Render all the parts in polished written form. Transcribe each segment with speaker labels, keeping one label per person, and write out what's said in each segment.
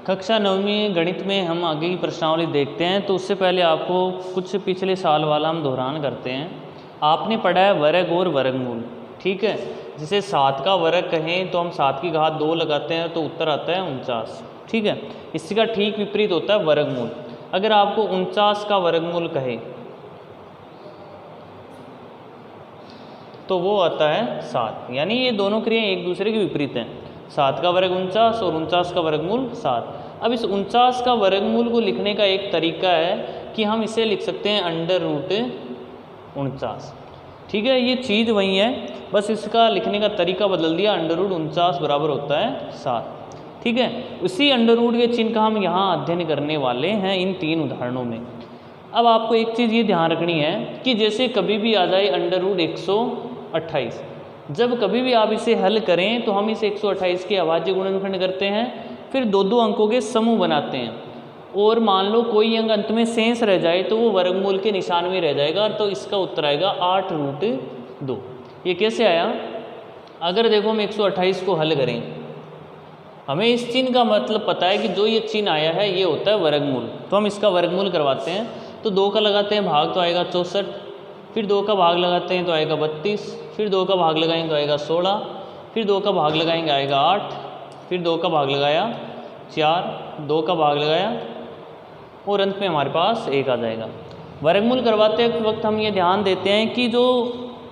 Speaker 1: कक्षा 9वीं गणित में हम आगे की प्रश्नावली देखते हैं, तो उससे पहले आपको कुछ पिछले साल वाला हम दोहरान करते हैं। आपने पढ़ा है वर्ग और वर्गमूल, ठीक है। जिसे 7 का वर्ग कहें तो हम 7 की घात 2 लगाते हैं तो उत्तर आता है 49, ठीक है। इसी का ठीक विपरीत होता है वर्गमूल। अगर आपको 49 का वर्गमूल कहे तो वो आता है 7, यानी ये दोनों क्रियाएं एक दूसरे के विपरीत हैं। 7 का वर्ग 49 और 49 का वर्गमूल 7। अब इस 49 का वर्गमूल को लिखने का एक तरीका है कि हम इसे लिख सकते हैं √49, ठीक है। ये चीज़ वही है, बस इसका लिखने का तरीका बदल दिया। √49 बराबर होता है 7, ठीक है। उसी अंडर के चिन्ह का हम यहाँ अध्ययन करने वाले हैं इन 3 उदाहरणों में। अब आपको एक चीज़ ये ध्यान रखनी है कि जैसे कभी भी आ जाए √128, जब कभी भी आप इसे हल करें तो हम इस 128 के अभाज्य गुणनखंड करते हैं, फिर 2-2 अंकों के समूह बनाते हैं, और मान लो कोई अंक अंत में शेष रह जाए तो वो वर्गमूल के निशान में रह जाएगा, तो इसका उत्तर आएगा 8√2। ये कैसे आया? अगर देखो हम 128 को हल करें, हमें इस चिन्ह का मतलब पता है कि जो ये चिन्ह आया है ये होता है वर्गमूल, तो हम इसका वर्गमूल करवाते हैं। तो 2 का लगाते हैं भाग तो आएगा 64, फिर 2 का भाग लगाते हैं तो आएगा 32, फिर 2 का भाग लगाएंगे तो आएगा 16, फिर 2 का भाग लगाएंगे आएगा 8, फिर 2 का भाग लगाया 4, 2 का भाग लगाया और अंत में हमारे पास 1 आ जाएगा। वर्गमूल करवाते वक्त हम ये ध्यान देते हैं कि जो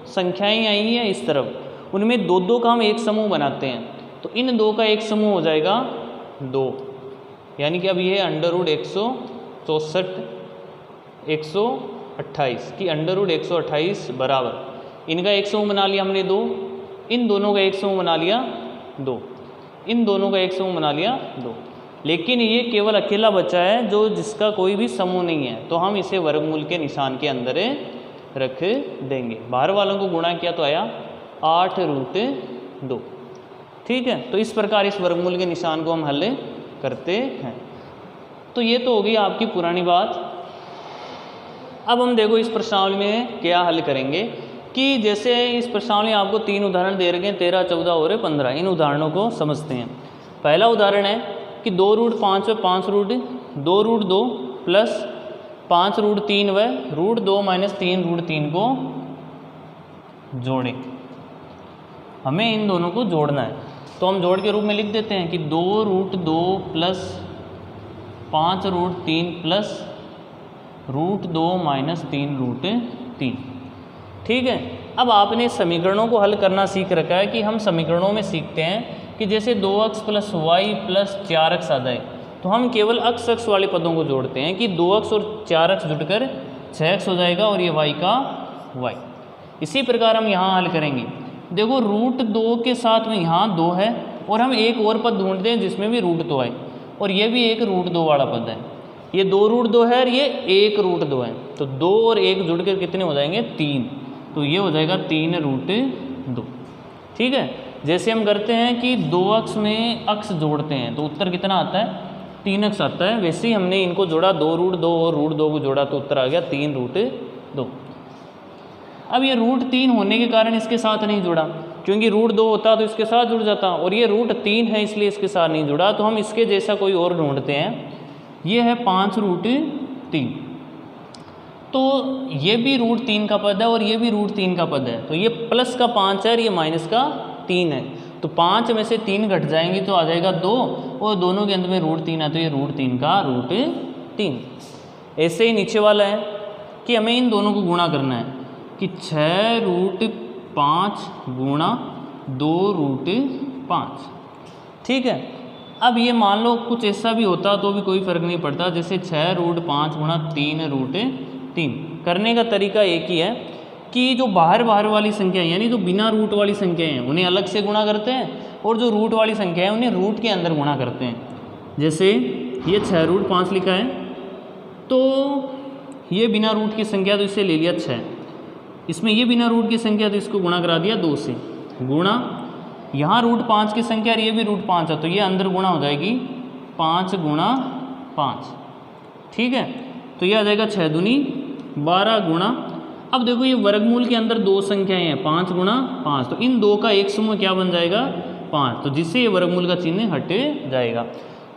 Speaker 1: संख्याएं आई हैं इस तरफ, उनमें 2-2 का हम एक समूह बनाते हैं, तो इन 2 का एक समूह हो जाएगा 2, यानी कि अब ये √164 128 की √128 बराबर इनका एक समूह बना लिया हमने 2, इन दोनों का एक समूह बना लिया 2, इन दोनों का एक समूह बना लिया 2, लेकिन ये केवल अकेला बचा है जो जिसका कोई भी समूह नहीं है, तो हम इसे वर्गमूल के निशान के अंदर रख देंगे। बाहर वालों को गुणा किया तो आया 8√2, ठीक है। तो इस प्रकार इस वर्गमूल के निशान को हम हल करते हैं। तो ये तो हो गई आपकी पुरानी बात। अब हम देखो इस प्रश्नावली में क्या हल करेंगे कि जैसे इस प्रश्नावली में आपको 3 उदाहरण दे रखे हैं, 13, 14 और 15। इन उदाहरणों को समझते हैं। पहला उदाहरण है कि 2√5 व 5√2 प्लस 5√3 व √2 - 3√3 को जोड़ें। हमें इन दोनों को जोड़ना है, तो हम जोड़ के रूप में लिख देते हैं कि 2√2 प्लस 5√3 प्लस √2 - 3√3, ठीक है। अब आपने समीकरणों को हल करना सीख रखा है कि हम समीकरणों में सीखते हैं कि जैसे 2x + y + 4x आ जाए तो हम केवल x वाले पदों को जोड़ते हैं कि 2x और 4x जुड़कर 6x हो जाएगा और ये y का y। इसी प्रकार हम यहाँ हल करेंगे। देखो √2 के साथ में यहाँ 2 है और हम एक और पद ढूंढते हैं जिसमें भी √2 है, और ये भी एक √2 वाला पद है। ये 2√2 है और ये 1√2 है, तो 2 और 1 जुड़कर कितने हो जाएंगे? 3, तो ये हो जाएगा 3√2, ठीक है। जैसे हम करते हैं कि 2x में x जोड़ते हैं तो उत्तर कितना आता है? 3x आता है। वैसे ही हमने इनको जोड़ा, 2√2 और √2 को जोड़ा तो उत्तर आ गया 3√2। अब ये √3 होने के कारण इसके साथ नहीं जुड़ा, क्योंकि √2 होता तो इसके साथ जुड़ जाता, और ये √3 है इसलिए इसके साथ नहीं जुड़ा। तो हम इसके जैसा कोई और ढूंढते हैं। ये है 5√3, तो ये भी √3 का पद है और ये भी √3 का पद है, तो ये प्लस का 5 है और ये माइनस का 3 है, तो 5 में से 3 घट जाएंगे तो आ जाएगा 2, और दोनों के अंत में √3 है तो ये √3 का √3। ऐसे ही नीचे वाला है कि हमें इन दोनों को गुणा करना है कि 6√5 गुणा 2√5, ठीक है। अब ये मान लो कुछ ऐसा भी होता तो भी कोई फ़र्क नहीं पड़ता, जैसे 6√5 गुणा 3√3। करने का तरीका एक ही है कि जो बाहर वाली संख्या है, यानी जो बिना रूट वाली संख्या हैं उन्हें अलग से गुणा करते हैं, और जो रूट वाली संख्या है उन्हें रूट के अंदर गुणा करते हैं। जैसे ये 6√5 लिखा है, तो ये बिना रूट की संख्या, तो इसे ले लिया 6, इसमें ये बिना रूट की संख्या तो इसको गुणा करा दिया 2 से, गुणा यहाँ √5 की संख्या और ये भी √5 है तो ये अंदर गुणा हो जाएगी 5 गुणा 5, ठीक है। तो ये आ जाएगा 6 दूनी 12 गुणा, अब देखो ये वर्गमूल के अंदर 2 संख्याएं हैं, 5 गुणा 5, तो इन 2 का एक समूह क्या बन जाएगा? 5, तो जिससे ये वर्गमूल का चिन्ह हट जाएगा।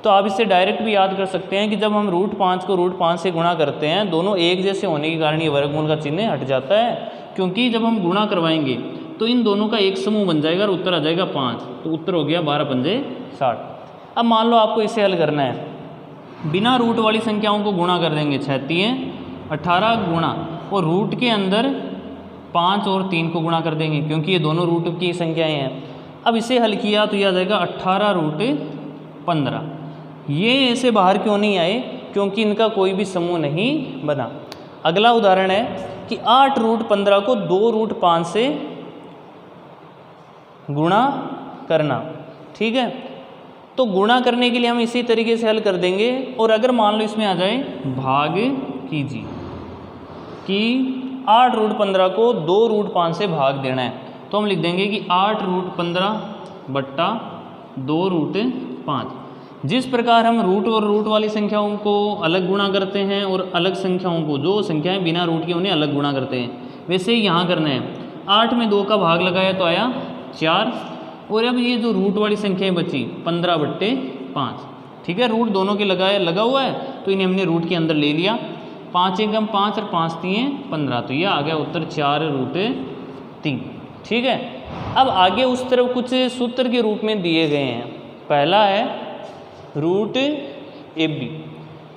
Speaker 1: तो आप इसे डायरेक्ट भी याद कर सकते हैं कि जब हम √5 को √5 से गुणा करते हैं, दोनों एक जैसे होने के कारण ये वर्गमूल का चिन्ह हट जाता है, क्योंकि जब हम गुणा करवाएंगे तो इन दोनों का एक समूह बन जाएगा और उत्तर आ जाएगा 5। तो उत्तर हो गया 12 पंजे 60। अब मान लो आपको इसे हल करना है, बिना रूट वाली संख्याओं को गुणा कर देंगे। 6 18 गुणा और रूट के अंदर 5 और 3 को गुणा कर देंगे, क्योंकि ये दोनों रूट की संख्याएं हैं। अब इसे हल किया तो यह आ जाएगा 18√15। ये ऐसे बाहर क्यों नहीं आए? क्योंकि इनका कोई भी समूह नहीं बना। अगला उदाहरण है कि 8√15 को 2√5 से गुणा करना। ठीक है, तो गुणा करने के लिए हम इसी तरीके से हल कर देंगे। और अगर मान लो इसमें आ जाए भाग कीजिए कि 8√15 को 2√5 से भाग देना है, तो हम लिख देंगे कि 8√15 बट्टा 2√5। जिस प्रकार हम रूट और रूट वाली संख्याओं को अलग गुणा करते हैं और अलग संख्याओं को, जो संख्याएं बिना रूट की, उन्हें अलग गुणा करते हैं, वैसे ही यहाँ करना है। 8 में 2 का भाग लगाया तो आया 4। और अब ये जो रूट वाली संख्याएं बची 15/5। ठीक है, रूट दोनों के लगा हुआ है, तो इन्हें हमने रूट के अंदर ले लिया। 5 एकम 5 और 5 3 15, तो यह आ गया उत्तर 4√3। ठीक है, अब आगे उस तरफ कुछ सूत्र के रूप में दिए गए हैं। पहला है √AB।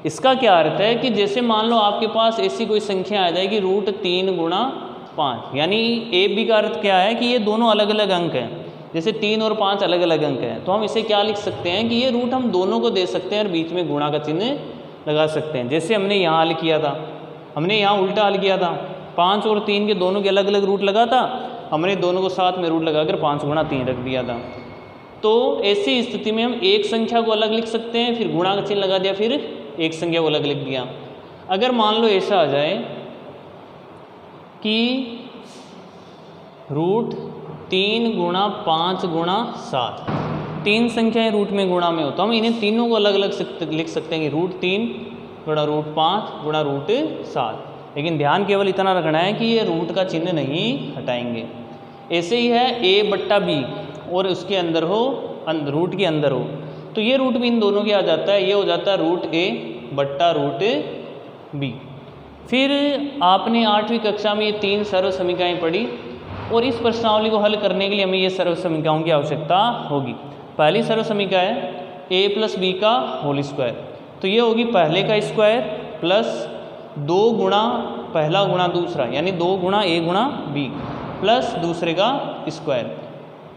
Speaker 1: इसका क्या अर्थ है कि जैसे मान लो आपके पास ऐसी कोई संख्या आ जाएगी √3 गुणा 5, यानी AB का अर्थ क्या है कि ये दोनों अलग अलग अंक हैं। जैसे 3 और 5 अलग अलग अंक हैं, तो हम इसे क्या लिख सकते हैं कि ये रूट हम दोनों को दे सकते हैं और बीच में गुणा का चिन्ह लगा सकते हैं। जैसे हमने यहाँ हल किया था, हमने यहाँ उल्टा हल किया था। 5 और 3 के दोनों के अलग अलग रूट लगा था, हमने दोनों को साथ में रूट लगाकर 5 गुणा 3 रख दिया था। तो ऐसी स्थिति में हम एक संख्या को अलग लिख सकते हैं, फिर गुणा का चिन्ह लगा दिया, फिर एक संख्या को अलग लिख दिया। अगर मान लो ऐसा आ जाए कि √3 गुणा 5 गुणा 7, 3 संख्याएं रूट में गुणा में हो, तो हम इन्हें तीनों को अलग अलग लिख सकते हैं कि √3 गुणा √5 गुणा √7। लेकिन ध्यान केवल इतना रखना है कि ये रूट का चिन्ह नहीं हटाएंगे। ऐसे ही है a/b और उसके अंदर हो, रूट के अंदर हो, तो ये रूट भी इन दोनों के आ जाता है। ये हो जाता है √a/√b। फिर आपने 8वीं कक्षा में ये 3 सर्व समीकरणाएँ पढ़ी, और इस प्रश्नावली को हल करने के लिए हमें ये सर्व समीकरणों की आवश्यकता होगी। पहली सर्व समीकरण है a + b का होल स्क्वायर, तो ये होगी पहले का स्क्वायर प्लस 2 गुणा पहला गुणा दूसरा, यानी 2 गुणा a गुणा b प्लस दूसरे का स्क्वायर।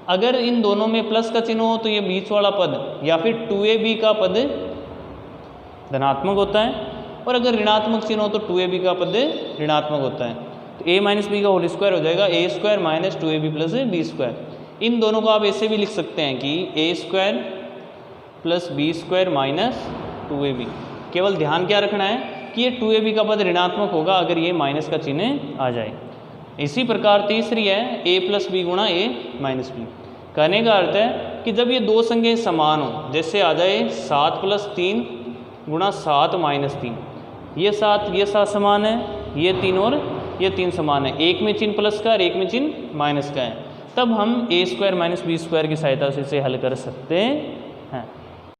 Speaker 1: अगर इन दोनों में प्लस का चिन्ह हो तो ये बीच वाला पद या फिर 2ab का पद धनात्मक होता है, और अगर ऋणात्मक चिन्ह हो तो 2ab का पद ऋणात्मक होता है। तो a - b का होल स्क्वायर हो जाएगा a² - 2ab + b²। इन दोनों को आप ऐसे भी लिख सकते हैं कि a² + b² - 2ab। केवल ध्यान क्या रखना है कि ये 2ab का पद ऋणात्मक होगा अगर ये माइनस का चिन्ह आ जाए। इसी प्रकार तीसरी है a + b गुणा a - b। कहने का अर्थ है कि जब ये दो संख्याएं समान हो, जैसे आ जाए 7 + 3 गुणा 7 - 3, ये 7 समान है, ये 3 और ये 3 समान है, एक में चिन्ह प्लस का और एक में चिन्ह माइनस का है, तब हम a² - b² की सहायता से इसे हल कर सकते हैं।